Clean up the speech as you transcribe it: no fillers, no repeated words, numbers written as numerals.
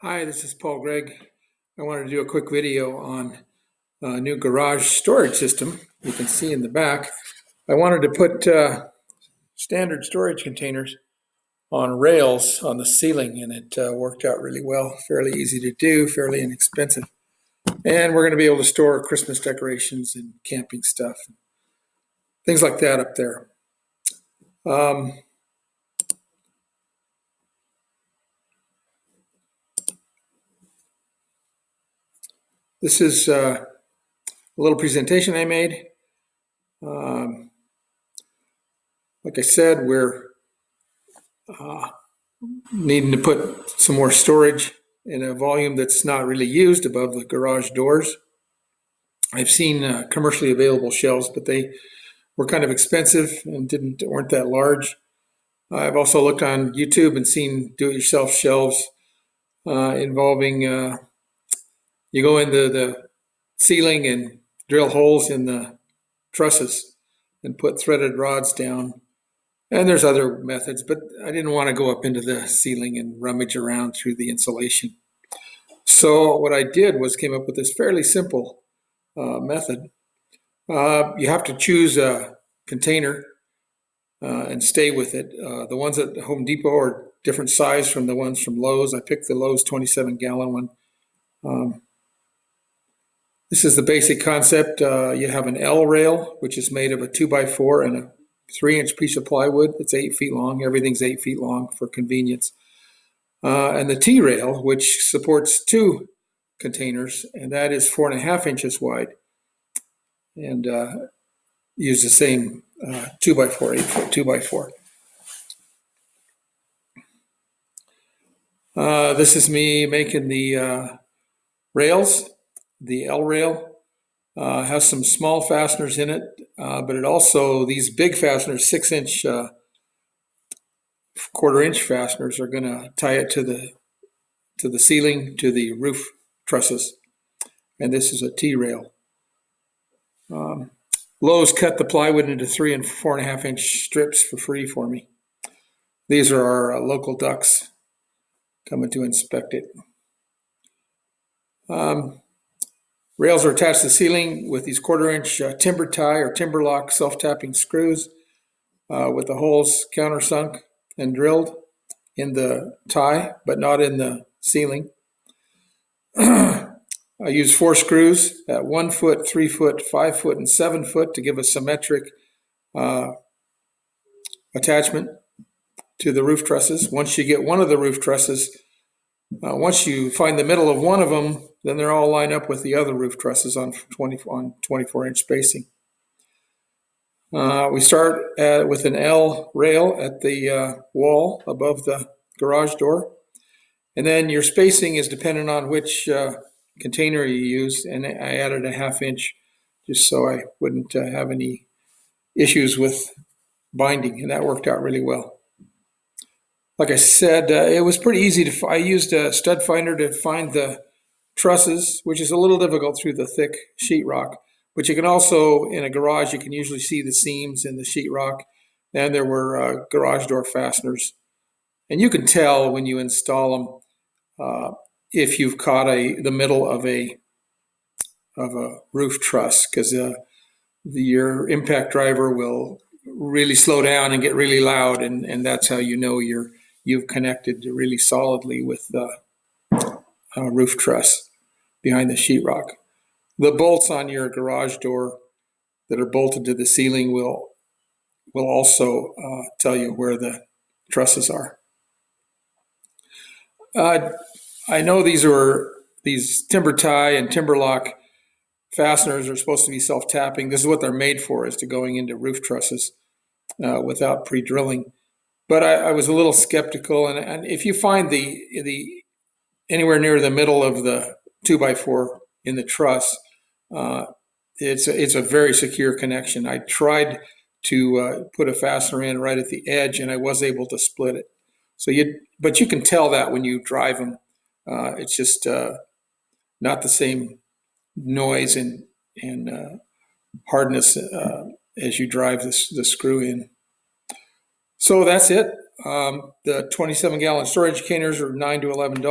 Hi, this is Paul Gregg. I wanted to do a quick video on a new garage storage system. You can see in the back. I wanted to put standard storage containers on rails on the ceiling, and it worked out really well. Fairly easy to do, fairly inexpensive. And we're going to be able to store Christmas decorations and camping stuff, things like that up there. This is a little presentation I made. Like I said, we're needing to put some more storage in a volume that's not really used above the garage doors. I've seen commercially available shelves, but they were kind of expensive and weren't that large. I've also looked on YouTube and seen do-it-yourself shelves involving you go into the ceiling and drill holes in the trusses and put threaded rods down. And there's other methods, but I didn't want to go up into the ceiling and rummage around through the insulation. So what I did was came up with this fairly simple method. You have to choose a container and stay with it. The ones at Home Depot are different size from the ones from Lowe's. I picked the Lowe's 27-gallon one. This is the basic concept. You have an L rail, which is made of a 2x4 and a 3-inch piece of plywood. It's 8 feet long. Everything's 8 feet long for convenience. And the T rail, which supports 2 containers, and that is 4.5 inches wide, and use the same 2x4, 8-foot 2x4. This is me making the rails. The L rail has some small fasteners in it, but it also, these big fasteners, 6-inch, 1/4-inch fasteners, are going to tie it to the ceiling, to the roof trusses. And this is a T rail. Lowe's cut the plywood into 3 and 4.5-inch strips for free for me. These are our local ducks coming to inspect it. Rails are attached to the ceiling with these 1/4-inch timber tie or timber lock self-tapping screws with the holes countersunk and drilled in the tie, but not in the ceiling. I use 4 screws at 1 foot, 3 foot, 5 foot, and 7 foot to give a symmetric attachment to the roof trusses. Once you get one of the roof trusses, once you find the middle of one of them, then they're all lined up with the other roof trusses on 24-inch spacing. We start with an L rail at the wall above the garage door. And then your spacing is dependent on which container you use. And I added a 1/2 inch just so I wouldn't have any issues with binding. And that worked out really well. Like I said, it was pretty easy to I used a stud finder to find the trusses, which is a little difficult through the thick sheetrock. But you can also, in a garage, you can usually see the seams in the sheetrock. And there were garage door fasteners. And you can tell when you install them if you've caught the middle of a roof truss, because your impact driver will really slow down and get really loud, and that's how you know you've connected really solidly with the roof truss behind the sheetrock. The bolts on your garage door that are bolted to the ceiling will also tell you where the trusses are. I know these timber tie and timber lock fasteners are supposed to be self-tapping. This is what they're made for, is to going into roof trusses without pre-drilling. But I was a little skeptical, and if you find the anywhere near the middle of the 2x4 in the truss, it's a very secure connection. I tried to put a fastener in right at the edge, and I was able to split it. But you can tell that when you drive them. It's just not the same noise and hardness as you drive the screw in. So that's it. The 27-gallon storage containers are $9 to $11.